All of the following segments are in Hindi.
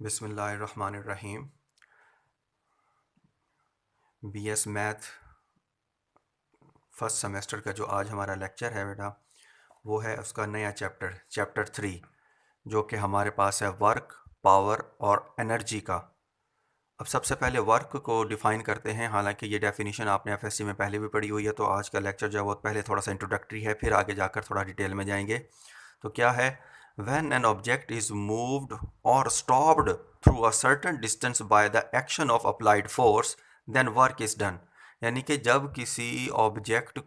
बिस्मिल्लाहिर्रहमानिर्रहीम। बीएस मैथ फर्स्ट सेमेस्टर का जो आज हमारा लेक्चर है बेटा, वो है उसका नया चैप्टर 3, जो कि हमारे पास है वर्क, पावर और एनर्जी का। अब सबसे पहले वर्क को डिफ़ाइन करते हैं। हालांकि ये डेफिनेशन आपने एफएससी में पहले भी पढ़ी हुई है, तो आज का लेक्चर जो है वो पहले थोड़ा सा इंट्रोडक्टरी है, फिर आगे जाकर थोड़ा डिटेल में जाएंगे। तो क्या है? When an object is moved और stopped through a certain distance by the action of applied force, then work is done. यानी कि जब किसी ऑब्जेक्ट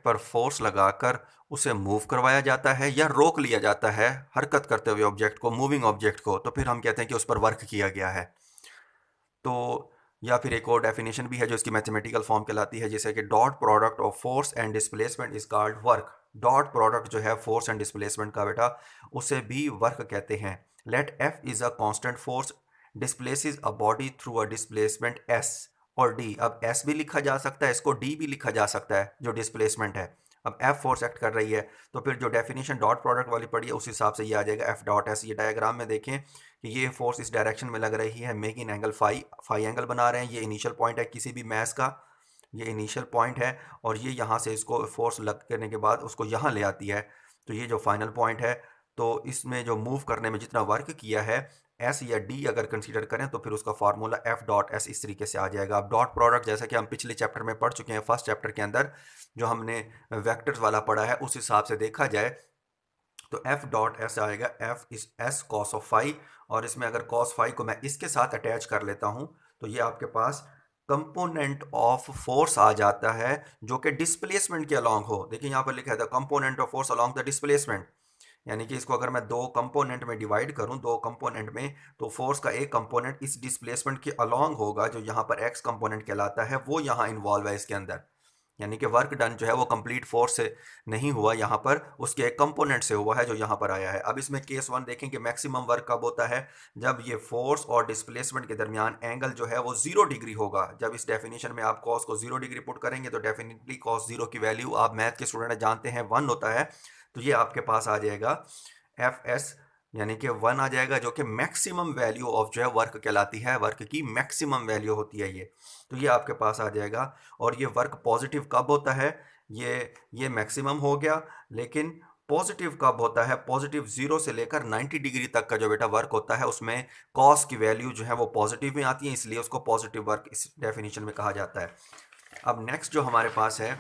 पर फोर्स लगाकर उसे मूव करवाया जाता है या रोक लिया जाता है हरकत करते हुए ऑब्जेक्ट को, मूविंग ऑब्जेक्ट को, तो फिर हम कहते हैं कि उस पर वर्क किया गया है। तो या फिर एक और डेफिनेशन भी है जो इसकी मैथमेटिकल फॉर्म कहलाती है, जैसे कि dot product of force and displacement is called work. Dot product जो है फोर्स एंड डिस्प्लेसमेंट का बेटा, उसे भी वर्क कहते हैं। Let F is a constant force displaces a body through a displacement S और डी। अब एस भी लिखा जा सकता है, इसको डी भी लिखा जा सकता है, जो डिस्प्लेसमेंट है। अब एफ फोर्स एक्ट कर रही है, तो फिर जो डेफिनेशन डॉट प्रोडक्ट वाली पड़ी है उस हिसाब से ये आ जाएगा एफ डॉट एस। ये डायग्राम में देखें कि ये फोर्स इस डायरेक्शन में लग रही है, मेकिंग एंगल फाई एंगल बना रहे हैं। ये इनिशियल पॉइंट है किसी भी मैस का, ये इनिशियल पॉइंट है, और ये यहाँ से इसको फोर्स लग करने के बाद उसको यहाँ ले आती है, तो ये जो फाइनल पॉइंट है। तो इसमें जो मूव करने में जितना वर्क किया है, एस या डी अगर कंसीडर करें, तो फिर उसका फार्मूला एफ डॉट एस इस तरीके से आ जाएगा। अब डॉट प्रोडक्ट जैसा कि हम पिछले चैप्टर में पढ़ चुके हैं, फर्स्ट चैप्टर के अंदर जो हमने वेक्टर्स वाला पढ़ा है, उस हिसाब से देखा जाए तो एफ डॉट एस आएगा, F is S cos of phi. और इसमें अगर कॉस फाई को मैं इसके साथ अटैच कर लेता हूं, तो ये आपके पास कंपोनेंट ऑफ फोर्स आ जाता है, जो कि डिस्प्लेसमेंट के अलोंग हो। देखिए यहाँ पर लिखा है the component of force along the displacement. यानी कि इसको अगर मैं दो कंपोनेंट में डिवाइड करूं, दो कंपोनेंट में, तो फोर्स का एक कंपोनेंट इस डिस्प्लेसमेंट के अलोंग होगा, जो यहाँ पर एक्स कंपोनेंट कहलाता है, वो यहाँ इन्वॉल्व है इसके अंदर। यानी कि वर्क डन जो है वो कंप्लीट फोर्स से नहीं हुआ, यहाँ पर उसके एक कंपोनेंट से हुआ है, जो यहाँ पर आया है। अब इसमें केस वन देखें कि मैक्सिमम वर्क कब होता है, जब ये फोर्स और डिस्प्लेसमेंट के दरमियान एंगल जो है वो 0 डिग्री होगा। जब इस डेफिनेशन में आप कॉस को 0 डिग्री पुट करेंगे, तो डेफिनेटली कॉस जीरो की वैल्यू आप मैथ के स्टूडेंट जानते हैं 1 होता है। तो ये आपके पास आ जाएगा एफ एस, यानी कि 1 आ जाएगा, जो कि मैक्सिमम वैल्यू ऑफ जो है वर्क कहलाती है, वर्क की मैक्सिमम वैल्यू होती है ये। तो ये आपके पास आ जाएगा। और ये वर्क पॉजिटिव कब होता है? ये मैक्सिमम हो गया, लेकिन पॉजिटिव कब होता है? पॉजिटिव 0 से लेकर 90 डिग्री तक का जो बेटा वर्क होता है, उसमें कॉस की वैल्यू जो है वो पॉजिटिव में आती है, इसलिए उसको पॉजिटिव वर्क इस डेफिनेशन में कहा जाता है। अब नेक्स्ट जो हमारे पास है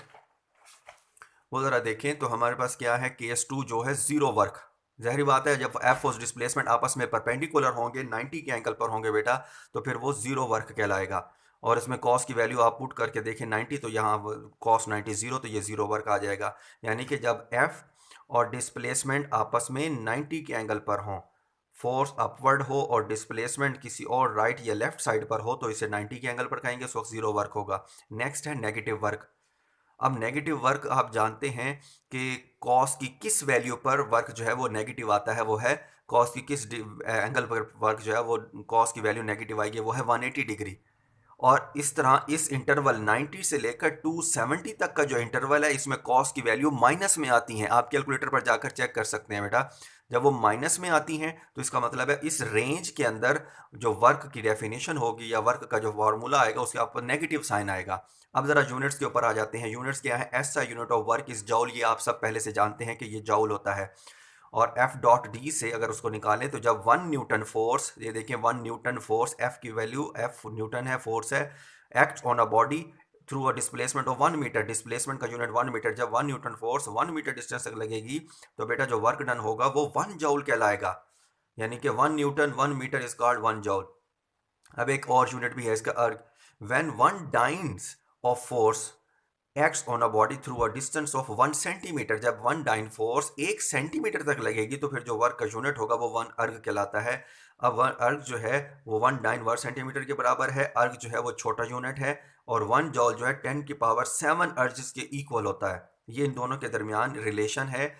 वो ज़रा देखें, तो हमारे पास क्या है? केस टू जो है ज़ीरो वर्क। ज़ाहिर बात है, जब एफ फोर्स डिस्प्लेसमेंट आपस में परपेंडिकुलर होंगे, 90 के एंगल पर होंगे बेटा, तो फिर वो ज़ीरो वर्क कहलाएगा। और इसमें कॉस की वैल्यू आप पुट करके देखें 90, तो यहाँ कॉस 90 ज़ीरो, तो ये ज़ीरो वर्क आ जाएगा। यानी कि जब एफ और डिस्प्लेसमेंट आपस में 90 के एंगल पर हों, फोर्स अपवर्ड हो और डिस्प्लेसमेंट किसी और राइट या लेफ्ट साइड पर हो, तो इसे 90 के एंगल पर कहेंगे, उस वक्त ज़ीरो वर्क होगा। नेक्स्ट है नेगेटिव वर्क। अब नेगेटिव वर्क आप जानते हैं कि कॉस की किस वैल्यू पर वर्क जो है वो नेगेटिव आता है, वो है कॉस की किस एंगल पर वर्क जो है वो कॉस की वैल्यू नेगेटिव आएगी, वो है 180 डिग्री। और इस तरह इस इंटरवल 90 से लेकर 270 तक का जो इंटरवल है, इसमें कॉस की वैल्यू माइनस में आती हैं। आप कैलकुलेटर पर जाकर चेक कर सकते हैं बेटा, जब वो माइनस में आती हैं, तो इसका मतलब है इस रेंज के अंदर जो वर्क की डेफिनेशन होगी या वर्क का जो फॉर्मूला आएगा, उसके ऊपर नेगेटिव साइन आएगा। अब जरा यूनिट्स के ऊपर आ जाते हैं। यूनिट्स क्या है? S I unit of work is जॉल। ये आप सब पहले से जानते हैं कि ये जॉल होता है। और एफ डॉट डी से अगर उसको निकालें, तो जब 1 न्यूटन फोर्स, ये देखिए 1 न्यूटन फोर्स, एफ की वैल्यू, एफ न्यूटन है, फोर्स है, act on a body through a displacement of 1 metre, displacement का यूनिट 1 मीटर, जब 1 न्यूटन फोर्स 1 मीटर डिस्टेंस तक लगेगी, तो बेटा जो वर्क डन होगा वो 1 जॉल कहलाएगा। यानी कि 1 newton 1 metre is called 1 joule. अब एक और यूनिट भी है इसका, erg. When one dynes of force acts on a body through a distance of 1 centimetre, जब वन डाइन फोर्स 1 सेंटीमीटर तक लगेगी, तो फिर जो वर्क का यूनिट होगा वो 1 अर्ग कहलाता है। अब 1 अर्ग जो है वो 1 डाइन 1 सेंटीमीटर के बराबर है। अर्ग जो है वो छोटा यूनिट है, और 1 जॉल जो है 10 की पावर 7 अर्ज के इक्वल होता है। ये इन दोनों के दरमियान रिलेशन है।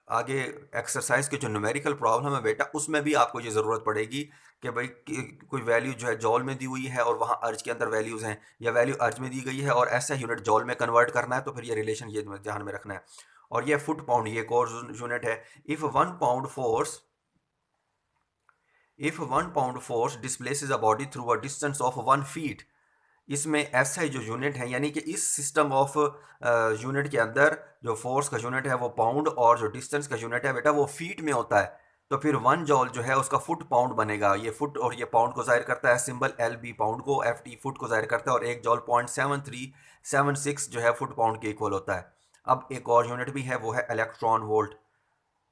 आगे एक्सरसाइज के जो न्यूमेरिकल प्रॉब्लम है बेटा, उसमें भी आपको ये ज़रूरत पड़ेगी कि भाई कोई वैल्यू जो है जॉल में दी हुई है और वहाँ अर्ज के अंदर वैल्यूज़ हैं, या वैल्यू अर्ज में दी गई है और ऐसा यूनिट जॉल में कन्वर्ट करना है, तो फिर ये रिलेशन ये ध्यान में रखना है। और ये फुट पाउंड, ये एक और यूनिट है। If 1 pound force if 1 pound force displaces a body through a distance of 1 feet, इसमें एसआई जो यूनिट है, यानी कि इस सिस्टम ऑफ यूनिट के अंदर जो फोर्स का यूनिट है वो पाउंड और जो डिस्टेंस का यूनिट है बेटा वो फीट में होता है। तो फिर 1 जॉल जो है उसका फुट पाउंड बनेगा। ये फुट और ये पाउंड को जाहिर करता है सिंबल एल बी, पाउंड को, एफ टी फुट को जाहिर करता है, और 1 जॉल 0.7376 जो है फुट पाउंड के इक्वल होता है। अब एक और यूनिट भी है, वो है इलेक्ट्रॉन वोल्ट।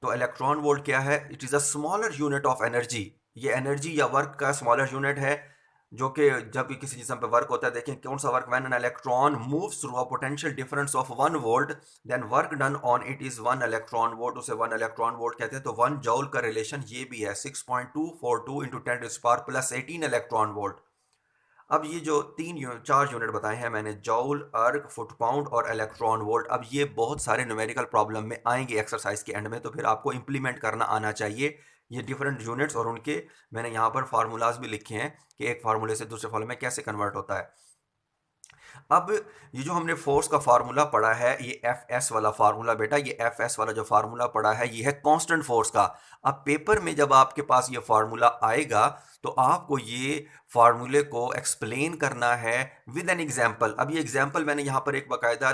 तो इलेक्ट्रॉन वोल्ट क्या है? It is a smaller unit of energy. ये एनर्जी या वर्क का स्मॉलर यूनिट है, जो कि जब भी किसी जिस्म पे वर्क होता है, देखें कौन सा work, when an electron moves through a potential difference of 1 volt then work done on it is 1 electron volt, उसे 1 इलेक्ट्रॉन वोल्ट कहते हैं। तो 1 जॉल का रिलेशन ये भी है 6.242 इंटू 10⁻+18 इलेक्ट्रॉन वोल्ट। अब ये जो 4 यूनिट बताए हैं मैंने, जॉल, अर्ग, फुट पाउंड और इलेक्ट्रॉन वोल्ट, अब ये बहुत सारे न्यूमेरिकल प्रॉब्लम में आएंगे एक्सरसाइज के एंड में, तो फिर आपको इंप्लीमेंट करना आना चाहिए ये डिफरेंट यूनिट्स, और उनके मैंने यहाँ पर फार्मूलाज भी लिखे हैं कि एक फार्मूले से दूसरे फार्मूले में कैसे कन्वर्ट होता है। अब ये जो हमने फोर्स का फार्मूला पढ़ा है, ये एफ एस वाला फार्मूला बेटा, ये एफ एस वाला जो फार्मूला पढ़ा है ये है कांस्टेंट फोर्स का। अब पेपर में जब आपके पास ये फार्मूला आएगा तो आपको ये फार्मूले को एक्सप्लेन करना है विद एन एग्जांपल। अब ये एग्जांपल मैंने यहाँ पर एक बाकायदा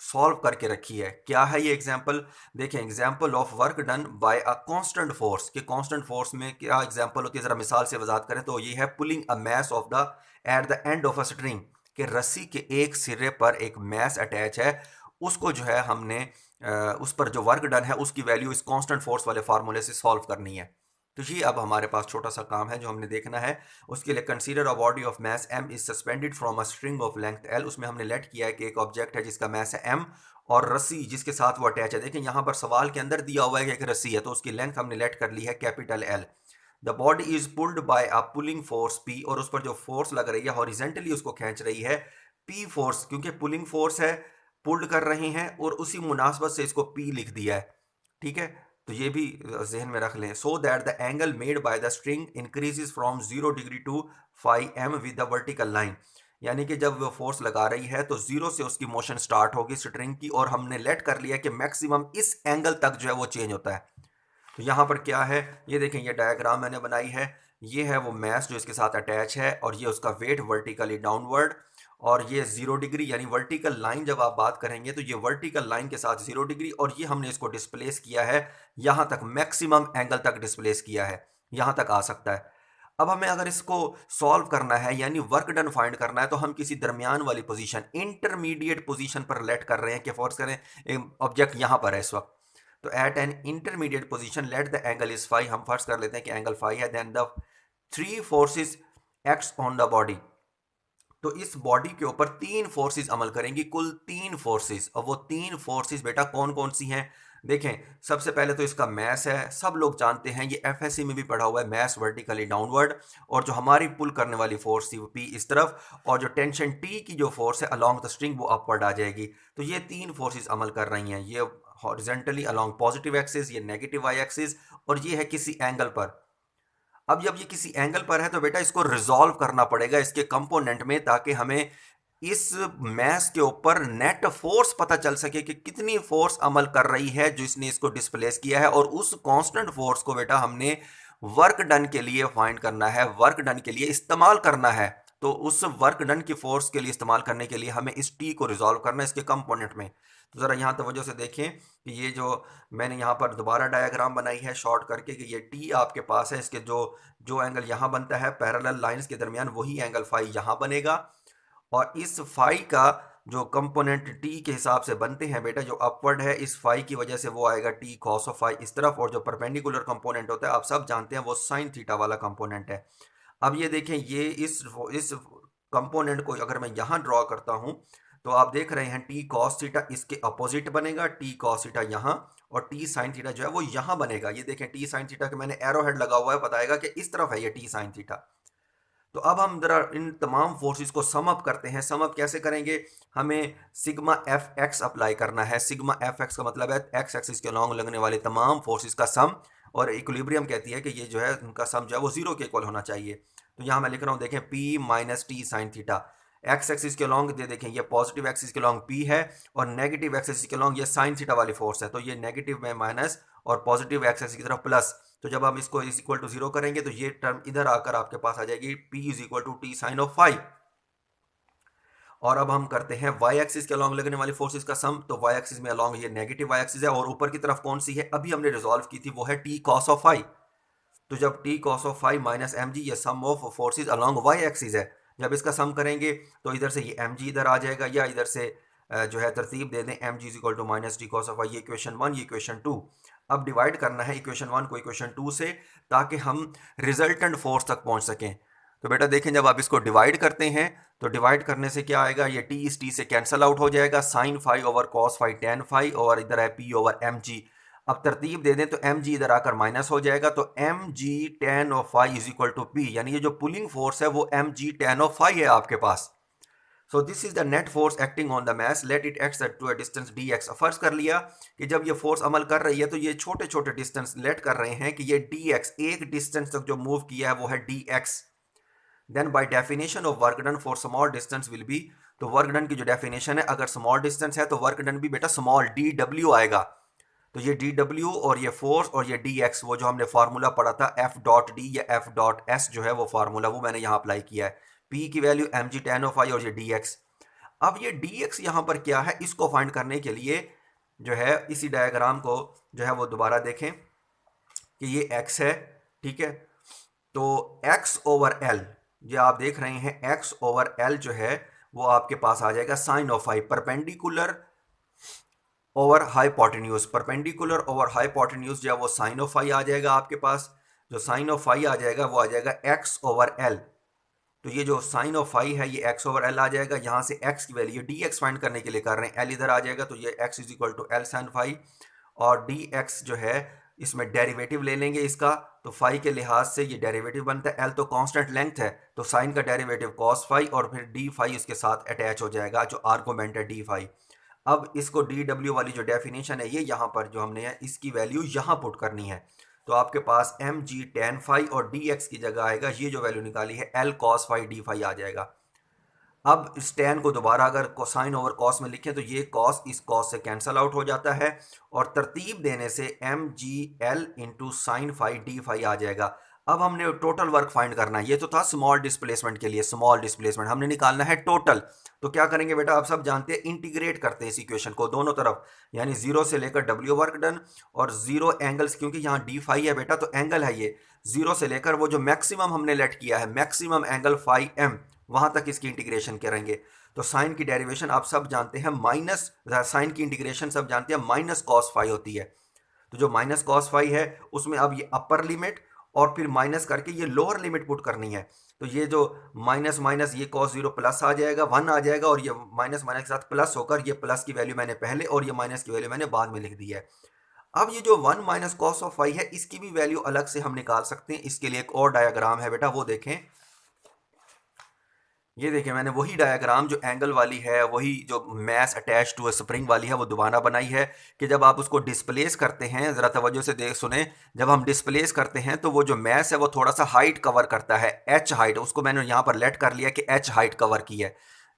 सॉल्व करके रखी है। क्या है ये एग्जांपल? देखें, example of work done by a constant force, कि कांस्टेंट फोर्स में क्या एग्जांपल होती है, जरा मिसाल से वजाहत करें तो ये है pulling a mass of the at the end of a string, कि रस्सी के एक सिरे पर एक मैस अटैच है, उसको जो है हमने उस पर जो वर्क डन है उसकी वैल्यू इस कांस्टेंट फोर्स वाले फार्मूले से सॉल्व करनी है। तो ये अब हमारे पास छोटा सा काम है जो हमने देखना है। उसके लिए consider a body of mass m is suspended from a string of length l। उसमें हमने लेट किया है कि एक ऑब्जेक्ट है जिसका मैस है m और रस्सी जिसके साथ वो अटैच है। देखें यहाँ पर सवाल के अंदर दिया हुआ है कि एक रस्सी है, तो उसकी लेंथ हमने लेट कर ली है capital L। The body is pulled bye a pulling force P, और उस पर जो फोर्स लग रही है हॉरिजेंटली उसको खींच रही है P फोर्स, क्योंकि पुलिंग फोर्स है, पुल्ड कर रहे हैं, और उसी मुनासबत से इसको P लिख दिया है। ठीक है, तो ये भी जहन में रख लें। So that the angle made by the string increases from 0 degree to 5m with the vertical line, यानी कि जब वो फोर्स लगा रही है तो 0 से उसकी मोशन स्टार्ट होगी स्ट्रिंग की, और हमने लेट कर लिया कि मैक्सिमम इस एंगल तक जो है वो चेंज होता है। तो यहाँ पर क्या है, ये देखें, ये डायग्राम मैंने बनाई है, ये है वो मैस जो इसके साथ अटैच है, और ये उसका वेट वर्टिकली डाउनवर्ड, और ये 0 डिग्री, यानी वर्टिकल लाइन जब आप बात करेंगे तो ये वर्टिकल लाइन के साथ 0 डिग्री, और ये हमने इसको डिस्प्लेस किया है यहाँ तक, मैक्सिमम एंगल तक डिस्प्लेस किया है, यहाँ तक आ सकता है। अब हमें अगर इसको सॉल्व करना है यानी वर्क डन फाइंड करना है, तो हम किसी दरमियान वाली पोजीशन, इंटरमीडिएट पोजीशन पर लेट कर रहे हैं कि फोर्स करें, एक ऑब्जेक्ट यहाँ पर है इस वक्त, तो at an intermediate position let the angle is phi, हम फर्स्ट कर लेते हैं कि एंगल फाई है, then the 3 forces acts on the body. तो इस बॉडी के ऊपर 3 फोर्सेस अमल करेंगी, कुल 3 फोर्सेस। और वो 3 फोर्सेस बेटा कौन कौन सी हैं? देखें, सबसे पहले तो इसका मैस है, सब लोग जानते हैं, ये एफएससी में भी पढ़ा हुआ है, मैस वर्टिकली डाउनवर्ड, और जो हमारी पुल करने वाली फोर्स थी वो पी इस तरफ, और जो टेंशन टी की जो फोर्स है अलॉन्ग द स्ट्रिंग वो अपवर्ड आ जाएगी। तो ये 3 फोर्सेस अमल कर रही हैं, ये हॉरिजेंटली अलॉन्ग पॉजिटिव एक्सिस, ये नेगेटिव वाई एक्सिस, और ये है किसी एंगल पर। अब जब ये किसी एंगल पर है तो बेटा इसको रिजॉल्व करना पड़ेगा इसके कंपोनेंट में, ताकि हमें इस मैस के ऊपर नेट फोर्स पता चल सके कि कितनी फोर्स अमल कर रही है जो इसने इसको डिस्प्लेस किया है, और उस कांस्टेंट फोर्स को बेटा हमने वर्क डन के लिए फाइंड करना है, वर्क डन के लिए इस्तेमाल करना है। तो उस वर्क डन की फोर्स के लिए इस्तेमाल करने के लिए हमें इस टी को रिजॉल्व करना है इसके कंपोनेंट में। तो ज़रा यहाँ तवज्जो से देखें कि ये जो मैंने यहाँ पर दोबारा डायग्राम बनाई है शॉर्ट करके, कि ये टी आपके पास है, इसके जो जो एंगल यहाँ बनता है पैरेलल लाइंस के दरमियान, वही एंगल फाई यहाँ बनेगा, और इस फाई का जो कंपोनेंट टी के हिसाब से बनते हैं बेटा, जो अपवर्ड है इस फाई की वजह से वो आएगा टी कॉस ऑफ फाई इस तरफ, और जो परपेंडिकुलर कंपोनेंट होता है आप सब जानते हैं वो साइन थीटा वाला कंपोनेंट है। अब ये देखें, ये इस कंपोनेंट को अगर मैं यहाँ ड्रॉ करता हूँ तो आप देख रहे हैं टी कॉस थीटा इसके अपोजिट बनेगा, टी कॉस थीटा यहाँ, और टी साइन थीटा जो है वो यहाँ बनेगा। ये देखें टी साइन थीटा के मैंने एरो हेड लगा हुआ है, बताएगा कि इस तरफ है ये टी साइन थीटा। तो अब हम जरा इन तमाम फोर्सेस को सम अप करते हैं। सम अप कैसे करेंगे? हमें सिग्मा एफ एक्स अप्लाई करना है। सिग्मा एफ एक्स का मतलब है एक्स एक्सिस के लॉन्ग लगने वाले तमाम फोर्सेस का सम, और इक्विलिब्रियम कहती है कि ये जो है उनका सम जो है वो 0 के इक्वल होना चाहिए। तो यहाँ मैं लिख रहा हूँ, देखें, P minus T sine theta, x axis के लॉन्ग दे देखें, ये पॉजिटिव एक्सिस के लॉन्ग पी है, और नेगेटिव एक्सिस के लॉन्ग ये साइन थीटा वाली फोर्स है, तो ये नेगेटिव में माइनस और पॉजिटिव एक्सिस की तरफ प्लस, तो जब हम इसको इज इक्वल टू 0 करेंगे तो ये टर्म इधर आकर आपके पास आ जाएगी P is equal to T sine of phi. और अब हम करते हैं वाई एक्सिस के अलॉन्ग लगने वाली फोर्सेस का सम। तो वाई एक्सिस में अलॉन्ग ये नेगेटिव वाई एक्सिस है और ऊपर की तरफ कौन सी है अभी हमने रिजॉल्व की थी, वो है टी कॉस ऑफ फाई। तो जब t cos of phi minus m g ये sum of forces along y axis है, जब इसका सम करेंगे तो इधर से ये एम जी इधर आ जाएगा, या इधर से जो है तरतीब दे दें M G is equal to minus T cos of phi, ये इक्वेशन 1 ये इक्वेशन 2। अब डिवाइड करना है इक्वेशन 1 को इक्वेशन 2 से, ताकि हम रिजल्टेंट फोर्स तक पहुंच सकें। तो बेटा देखें, जब आप इसको डिवाइड करते हैं तो डिवाइड करने से क्या आएगा, ये टी इस टी से कैंसल आउट हो जाएगा, sine phi over cos phi tan phi, और इधर है पी ओवर एम जी। अब तरतीब दे दें तो एम जी इधर आकर माइनस हो जाएगा, तो M G tan of phi is equal to P, यानी ये जो पुलिंग फोर्स है वो M G tan of phi है आपके पास। So this is the net force acting on the mass, let it act to a distance D X. फर्ज कर लिया कि जब ये फोर्स अमल कर रही है तो ये छोटे छोटे डिस्टेंस लेट कर रहे हैं कि ये डी एक्स एक डिस्टेंस तक जो मूव किया है वो है D X. Then by definition of work done for small distance will be, तो वर्क डन की जो डेफिनेशन है, अगर स्मॉल डिस्टेंस है तो वर्क डन भी बेटा स्मॉल डी डब्ल्यू आएगा। तो ये डी डब्ल्यू और ये फोर्स और ये डी एक्स, वो जो हमने फार्मूला पढ़ा था एफ डॉट डी या एफ डॉट एस जो है वो फार्मूला, वो मैंने यहाँ अप्लाई किया है। पी की value M G tan of phi और ये डी एक्स। अब ये डी एक्स यहाँ पर क्या है, इसको फाइंड करने के लिए जो है इसी डायग्राम को जो है वो दोबारा देखें कि ये एक्स है, ठीक है। तो एक्स ओवर एल, ये आप देख रहे हैं एक्स ओवर एल जो है वो आपके पास आ जाएगा sine of phi, perpendicular over hypotenuse, perpendicular over hypotenuse जो है वो साइन ऑफ फाई आ जाएगा आपके पास। जो साइन ऑफ फाई आ जाएगा वो आ जाएगा एक्स ओवर एल। तो ये जो साइन ऑफ फाई है ये एक्स ओवर एल आ जाएगा, यहाँ से एक्स की वैल्यू डी एक्स फाइंड करने के लिए कर रहे हैं, एल इधर आ जाएगा, तो ये X is equal to L sine phi, और डी एक्स जो है इसमें डेरिवेटिव ले लेंगे इसका, तो फाई के लिहाज से ये डेरिवेटिव बनता है, एल तो कांस्टेंट लेंथ है तो साइन का डेरिवेटिव कॉस फाई, और फिर डी फाई इसके साथ अटैच हो जाएगा जो आर्गूमेंट है डी फाई। अब इसको डी डब्ल्यू वाली जो डेफिनेशन है ये यहाँ पर जो हमने है इसकी वैल्यू यहाँ पुट करनी है, तो आपके पास एम जी टेन फाई और डी एक्स की जगह आएगा ये जो वैल्यू निकाली है L cos phi D phi आ जाएगा। अब इस टेन को दोबारा अगर कोसाइन ओवर कॉस में लिखें तो ये कॉस इस कॉस से कैंसल आउट हो जाता है, और तरतीब देने से M G L into sine phi D phi आ जाएगा। अब हमने टोटल वर्क फाइंड करना है, ये तो था स्मॉल डिस्प्लेसमेंट के लिए, स्मॉल डिस्प्लेसमेंट हमने निकालना है टोटल। तो क्या करेंगे बेटा, आप सब जानते हैं इंटीग्रेट करते हैं इस इक्वेशन को दोनों तरफ, यानी जीरो से लेकर डब्ल्यू वर्क डन और जीरो एंगल्स, क्योंकि यहाँ डी फाई है बेटा तो एंगल है ये, जीरो से लेकर वो जो मैक्सिमम हमने लेट किया है मैक्सिमम एंगल फाई एम, वहां तक इसकी इंटीग्रेशन करेंगे। तो साइन की डेरिवेशन आप सब जानते हैं माइनस, साइन की इंटीग्रेशन सब जानते हैं माइनस कॉस फाई होती है। तो जो माइनस कॉस फाई है उसमें अब ये अपर लिमिट और फिर माइनस करके ये लोअर लिमिट पुट करनी है, तो ये जो माइनस माइनस ये कॉस जीरो प्लस आ जाएगा, वन आ जाएगा, और ये माइनस माइनस के साथ प्लस होकर ये प्लस की वैल्यू मैंने पहले और ये माइनस की वैल्यू मैंने बाद में लिख दी है। अब ये जो one minus cos of phi है इसकी भी वैल्यू अलग से हम निकाल सकते हैं, इसके लिए एक और डायग्राम है बेटा वो देखें। ये देखिए मैंने वही डायग्राम जो एंगल वाली है, वही जो मैस अटैच टू स्प्रिंग वाली है वो दोबारा बनाई है, कि जब आप उसको डिस्प्लेस करते हैं, ज़रा तवज्जो से देख सुने, जब हम डिस्प्लेस करते हैं तो वो जो मैस है वो थोड़ा सा हाइट कवर करता है, एच हाइट, उसको मैंने यहाँ पर लेट कर लिया कि एच हाइट कवर की है।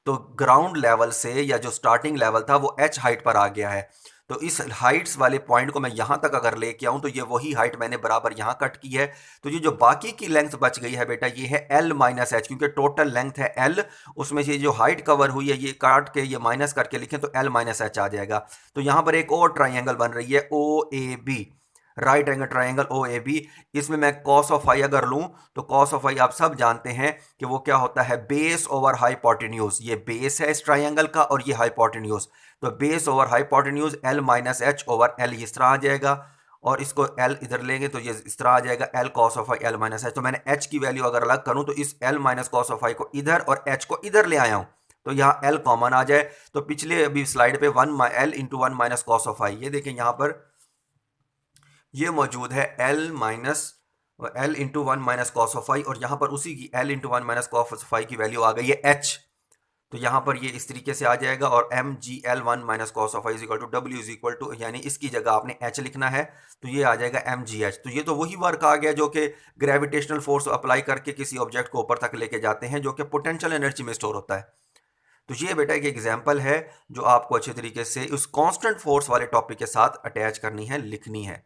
तो ग्राउंड लेवल से या जो स्टार्टिंग लेवल था वो एच हाइट पर आ गया है, तो इस हाइट्स वाले पॉइंट को मैं यहाँ तक अगर लेके आऊँ तो ये वही हाइट मैंने बराबर यहाँ कट की है। तो ये जो बाकी की लेंथ बच गई है बेटा ये है एल माइनस एच, क्योंकि टोटल लेंथ है एल, उसमें से जो हाइट कवर हुई है ये काट के ये माइनस करके लिखें तो एल माइनस एच आ जाएगा। तो यहाँ पर एक और ट्राइंगल बन रही है O A B, right angle triangle O A B. इसमें मैं कॉस ऑफ फाई अगर लूँ तो कॉस ऑफ फाई आप सब जानते हैं कि वो क्या होता है, बेस ओवर हाइपोटेन्यूज, ये बेस है इस ट्राइंगल का और ये हाइपोटेन्यूज, तो base over hypotenuse L minus H over L इस तरह आ जाएगा, और इसको एल इधर लेंगे तो ये इस तरह आ जाएगा L cos of phi L minus H. तो मैंने एच की वैल्यू अगर अलग करूँ तो इस L minus cos of phi को इधर और एच को इधर ले आया हूँ, तो यहाँ एल कॉमन आ जाए, तो पिछले अभी स्लाइड पे one L into one minus cos of phi, ये देखें यहाँ पर ये मौजूद है L minus L into one minus cos of phi, और यहाँ पर उसी की L into one minus cos of phi की वैल्यू आ गई है एच, तो यहाँ पर ये इस तरीके से आ जाएगा, और M G L one minus cos of phi is equal to W is equal to, यानी इसकी जगह आपने एच लिखना है, तो ये आ जाएगा एम जी एच। तो ये तो वही वर्क आ गया जो कि ग्रेविटेशनल फोर्स अप्लाई करके किसी ऑब्जेक्ट को ऊपर तक लेके जाते हैं, जो कि पोटेंशियल एनर्जी में स्टोर होता है। तो ये बेटा एक एग्जाम्पल है जो आपको अच्छे तरीके से उस कांस्टेंट फोर्स वाले टॉपिक के साथ अटैच करनी है, लिखनी है।